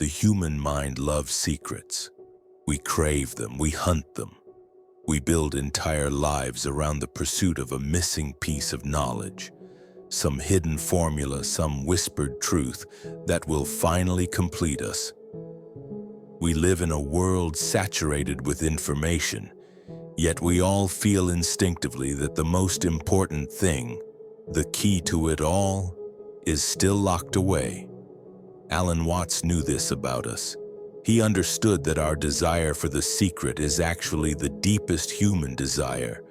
The human mind loves secrets. We crave them, we hunt them. We build entire lives around the pursuit of a missing piece of knowledge, some hidden formula, some whispered truth that will finally complete us. We live in a world saturated with information, yet we all feel instinctively that the most important thing, the key to it all, is still locked away. Alan Watts knew this about us. He understood that our desire for the secret is actually the deepest human desire,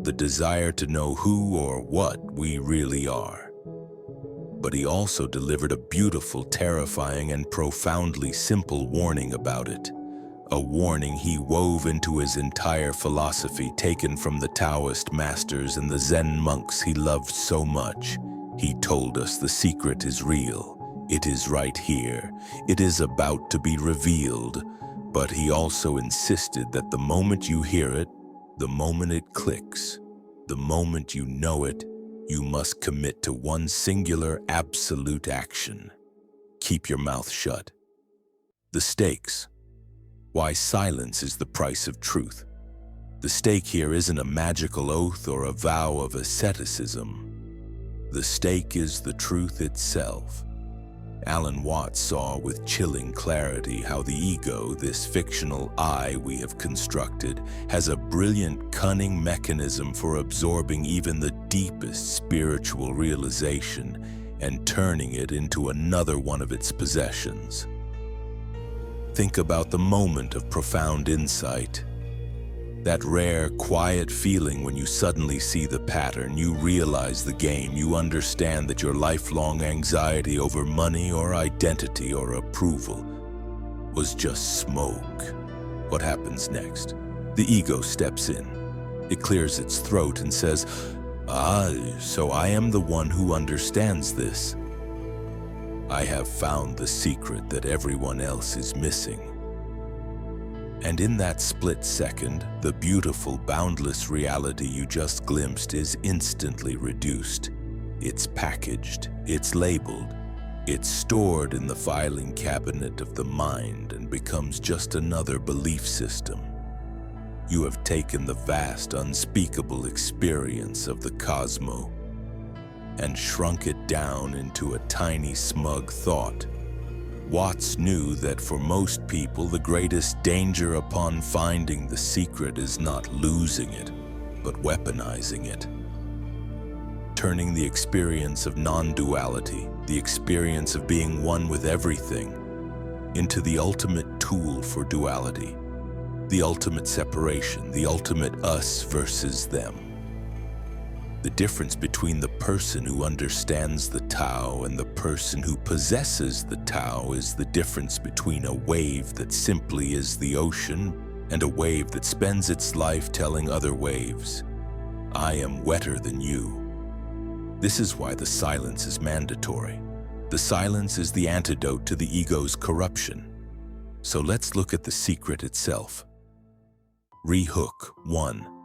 the desire to know who or what we really are. But he also delivered a beautiful, terrifying, and profoundly simple warning about it. A warning he wove into his entire philosophy, taken from the Taoist masters and the Zen monks he loved so much. He told us the secret is real. It is right here. It is about to be revealed. But he also insisted that the moment you hear it, the moment it clicks, the moment you know it, you must commit to one singular, absolute action. Keep your mouth shut. The stakes. Why silence is the price of truth. The stake here isn't a magical oath or a vow of asceticism. The stake is the truth itself. Alan Watts saw with chilling clarity how the ego, this fictional I we have constructed, has a brilliant, cunning mechanism for absorbing even the deepest spiritual realization and turning it into another one of its possessions. Think about the moment of profound insight. That rare, quiet feeling when you suddenly see the pattern, you realize the game, you understand that your lifelong anxiety over money or identity or approval was just smoke. What happens next? The ego steps in. It clears its throat and says, so I am the one who understands this. I have found the secret that everyone else is missing. And in that split second, the beautiful, boundless reality you just glimpsed is instantly reduced. It's packaged, it's labeled, it's stored in the filing cabinet of the mind and becomes just another belief system. You have taken the vast, unspeakable experience of the cosmos and shrunk it down into a tiny, smug thought. Watts knew that for most people, the greatest danger upon finding the secret is not losing it, but weaponizing it. Turning the experience of non-duality, the experience of being one with everything, into the ultimate tool for duality, the ultimate separation, the ultimate us versus them. The difference between the person who understands the Tao and the person who possesses the Tao is the difference between a wave that simply is the ocean and a wave that spends its life telling other waves, I am wetter than you. This is why the silence is mandatory. The silence is the antidote to the ego's corruption. So let's look at the secret itself. Re-hook 1.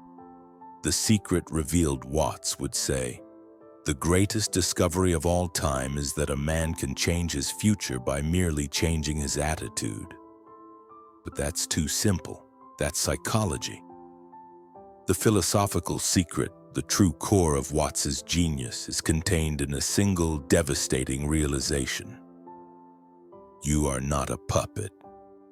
The secret revealed, Watts would say, the greatest discovery of all time is that a man can change his future by merely changing his attitude. But that's too simple. That's psychology. The philosophical secret, the true core of Watts's genius, is contained in a single devastating realization. You are not a puppet.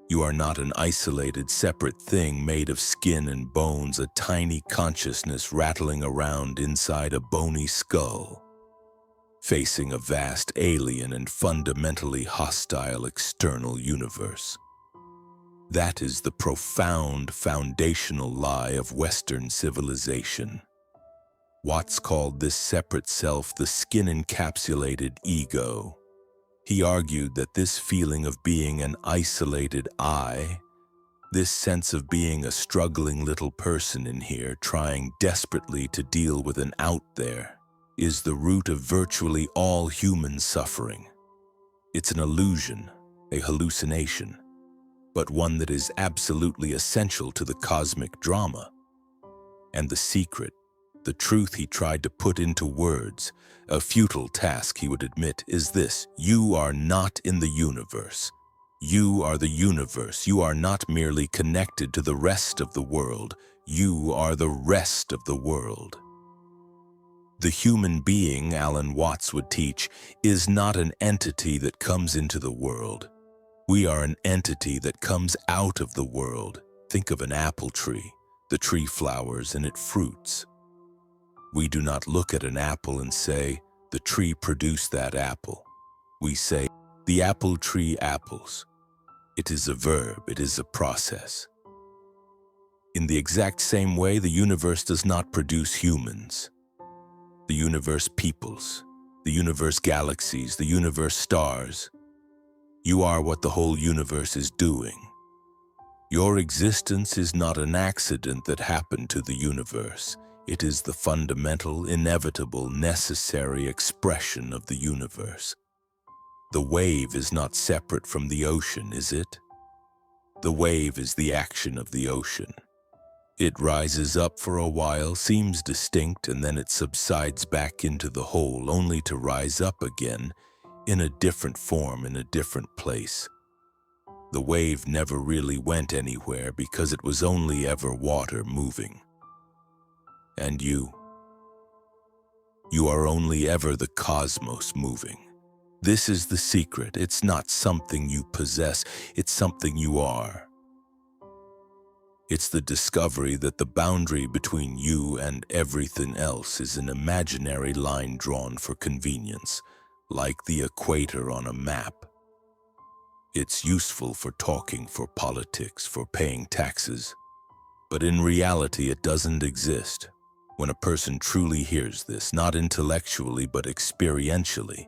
You are not an isolated, separate thing made of skin and bones, a tiny consciousness rattling around inside a bony skull, facing a vast alien and fundamentally hostile external universe. That is the profound, foundational lie of Western civilization. Watts called this separate self the skin-encapsulated ego. He argued that this feeling of being an isolated I, this sense of being a struggling little person in here trying desperately to deal with an out there, is the root of virtually all human suffering. It's an illusion, a hallucination, but one that is absolutely essential to the cosmic drama. And the secret, the truth he tried to put into words, a futile task he would admit, is this: you are not in the universe. You are the universe. You are not merely connected to the rest of the world. You are the rest of the world. The human being, Alan Watts would teach, is not an entity that comes into the world. We are an entity that comes out of the world. Think of an apple tree. The tree flowers and it fruits. We do not look at an apple and say, the tree produced that apple. We say, the apple tree apples. It is a verb, it is a process. In the exact same way, the universe does not produce humans. The universe peoples, the universe galaxies, the universe stars. You are what the whole universe is doing. Your existence is not an accident that happened to the universe. It is the fundamental, inevitable, necessary expression of the universe. The wave is not separate from the ocean, is it? The wave is the action of the ocean. It rises up for a while, seems distinct, and then it subsides back into the whole, only to rise up again in a different form, in a different place. The wave never really went anywhere because it was only ever water moving. And you are only ever the cosmos moving. This is the secret. It's not something you possess, it's something you are. It's the discovery that the boundary between you and everything else is an imaginary line drawn for convenience, like the equator on a map. It's useful for talking, for politics, for paying taxes. But in reality, it doesn't exist. When a person truly hears this, not intellectually but experientially,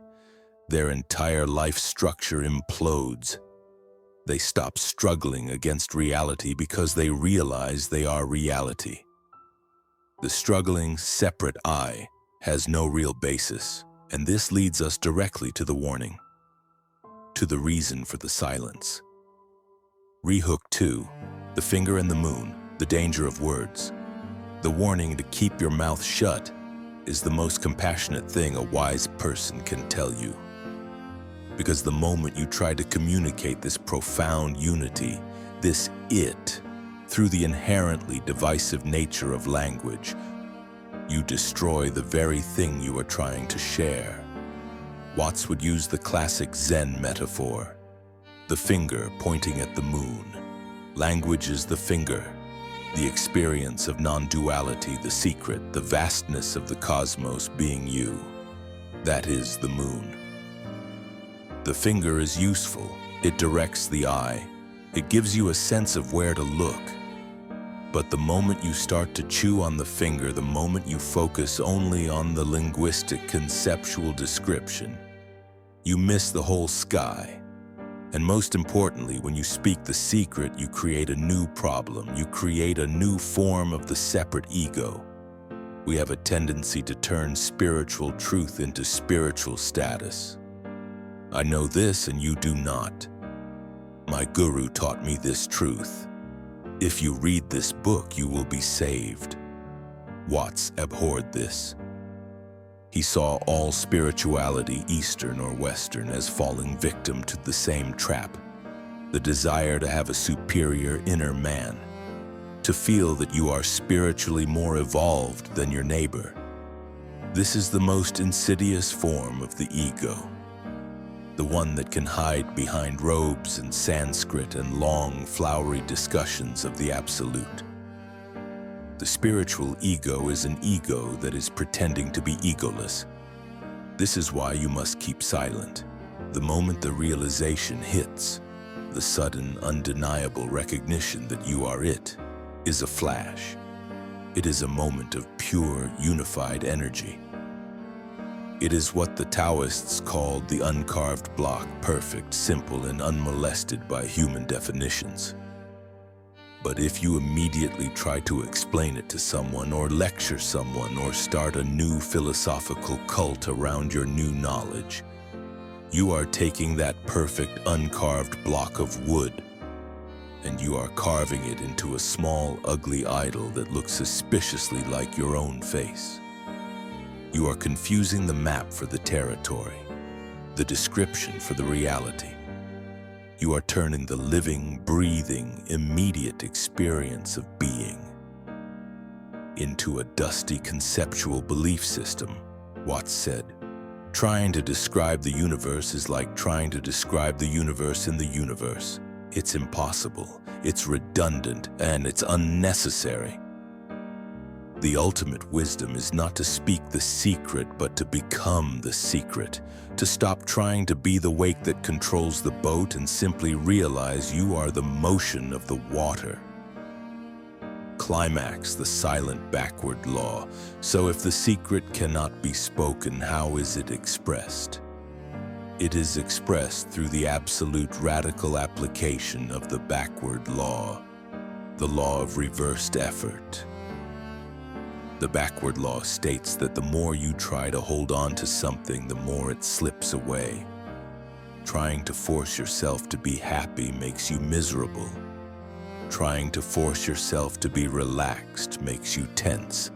their entire life structure implodes. They stop struggling against reality because they realize they are reality. The struggling, separate I has no real basis, and this leads us directly to the warning, to the reason for the silence. Rehook 2, the finger and the moon, the danger of words. The warning to keep your mouth shut is the most compassionate thing a wise person can tell you. Because the moment you try to communicate this profound unity, this it, through the inherently divisive nature of language, you destroy the very thing you are trying to share. Watts would use the classic Zen metaphor, the finger pointing at the moon. Language is the finger, the experience of non-duality, the secret, the vastness of the cosmos being you. That is the moon. The finger is useful. It directs the eye. It gives you a sense of where to look. But the moment you start to chew on the finger, the moment you focus only on the linguistic conceptual description, you miss the whole sky. And most importantly, when you speak the secret, you create a new problem. You create a new form of the separate ego. We have a tendency to turn spiritual truth into spiritual status. I know this and you do not. My guru taught me this truth. If you read this book, you will be saved. Watts abhorred this. He saw all spirituality, Eastern or Western, as falling victim to the same trap, the desire to have a superior inner man, to feel that you are spiritually more evolved than your neighbor. This is the most insidious form of the ego, the one that can hide behind robes and Sanskrit and long, flowery discussions of the absolute. The spiritual ego is an ego that is pretending to be egoless. This is why you must keep silent. The moment the realization hits, the sudden, undeniable recognition that you are it, is a flash. It is a moment of pure, unified energy. It is what the Taoists called the uncarved block, perfect, simple, and unmolested by human definitions. But if you immediately try to explain it to someone or lecture someone or start a new philosophical cult around your new knowledge, you are taking that perfect uncarved block of wood and you are carving it into a small, ugly idol that looks suspiciously like your own face. You are confusing the map for the territory, the description for the reality. You are turning the living, breathing, immediate experience of being into a dusty conceptual belief system. Watts said, "Trying to describe the universe is like trying to describe the universe in the universe. It's impossible, it's redundant, and it's unnecessary." The ultimate wisdom is not to speak the secret, but to become the secret, to stop trying to be the wake that controls the boat and simply realize you are the motion of the water. Climax the silent backward law. So if the secret cannot be spoken, how is it expressed? It is expressed through the absolute radical application of the backward law, the law of reversed effort. The backward law states that the more you try to hold on to something, the more it slips away. Trying to force yourself to be happy makes you miserable. Trying to force yourself to be relaxed makes you tense.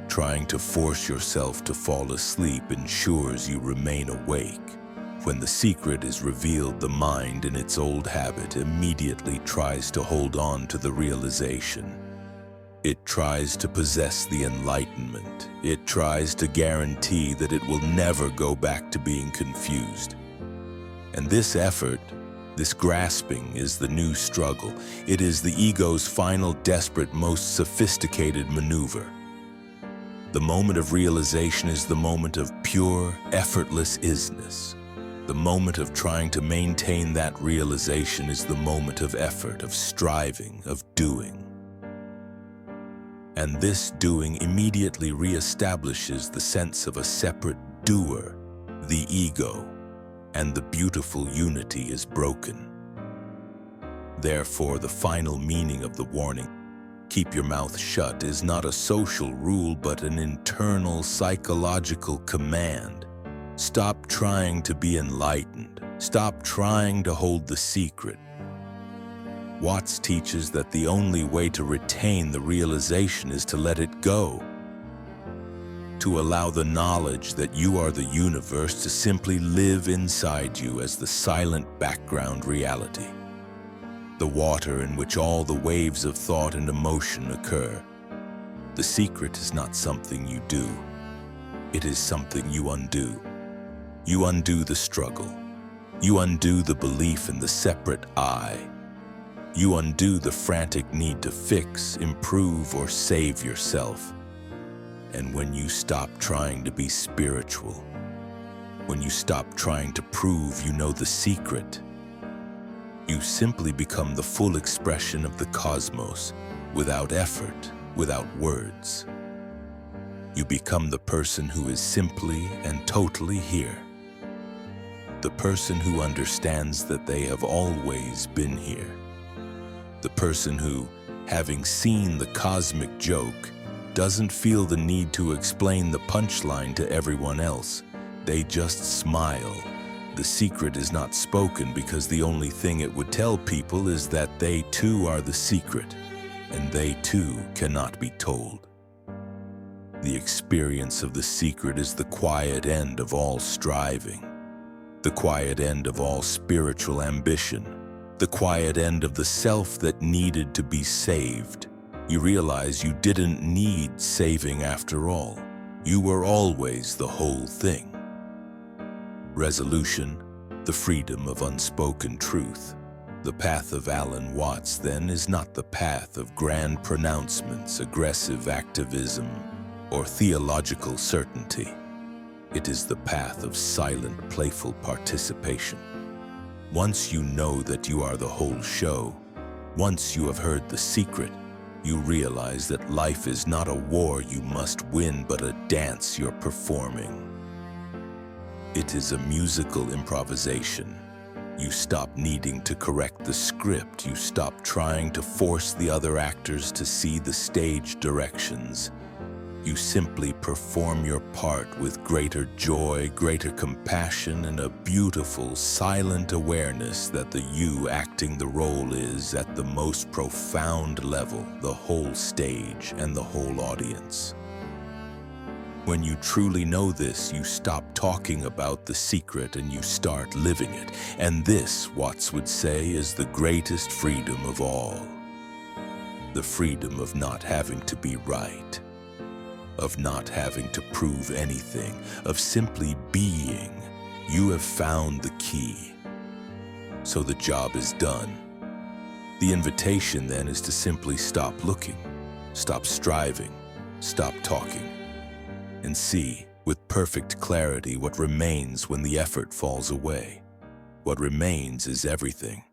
Trying to force yourself to fall asleep ensures you remain awake. When the secret is revealed, the mind in its old habit immediately tries to hold on to the realization. It tries to possess the enlightenment. It tries to guarantee that it will never go back to being confused. And this effort, this grasping, is the new struggle. It is the ego's final, desperate, most sophisticated maneuver. The moment of realization is the moment of pure, effortless isness. The moment of trying to maintain that realization is the moment of effort, of striving, of doing. And this doing immediately reestablishes the sense of a separate doer, the ego, and the beautiful unity is broken. Therefore, the final meaning of the warning, "Keep your mouth shut," is not a social rule but an internal psychological command. Stop trying to be enlightened. Stop trying to hold the secret. Watts teaches that the only way to retain the realization is to let it go, to allow the knowledge that you are the universe to simply live inside you as the silent background reality, the water in which all the waves of thought and emotion occur. The secret is not something you do. It is something you undo. You undo the struggle. You undo the belief in the separate I. You undo the frantic need to fix, improve, or save yourself. And when you stop trying to be spiritual, when you stop trying to prove you know the secret, you simply become the full expression of the cosmos, without effort, without words. You become the person who is simply and totally here. The person who understands that they have always been here. The person who, having seen the cosmic joke, doesn't feel the need to explain the punchline to everyone else. They just smile. The secret is not spoken because the only thing it would tell people is that they too are the secret, and they too cannot be told. The experience of the secret is the quiet end of all striving, the quiet end of all spiritual ambition, the quiet end of the self that needed to be saved. You realize you didn't need saving after all. You were always the whole thing. Resolution, the freedom of unspoken truth. The path of Alan Watts, then, is not the path of grand pronouncements, aggressive activism, or theological certainty. It is the path of silent, playful participation. Once you know that you are the whole show, once you have heard the secret, you realize that life is not a war you must win, but a dance you're performing. It is a musical improvisation. You stop needing to correct the script. You stop trying to force the other actors to see the stage directions. You simply perform your part with greater joy, greater compassion, and a beautiful, silent awareness that the you acting the role is, at the most profound level, the whole stage and the whole audience. When you truly know this, you stop talking about the secret and you start living it. And this, Watts would say, is the greatest freedom of all. The freedom of not having to be right, of not having to prove anything, of simply being. You have found the key. So the job is done. The invitation then is to simply stop looking, stop striving, stop talking, and see with perfect clarity what remains when the effort falls away. What remains is everything.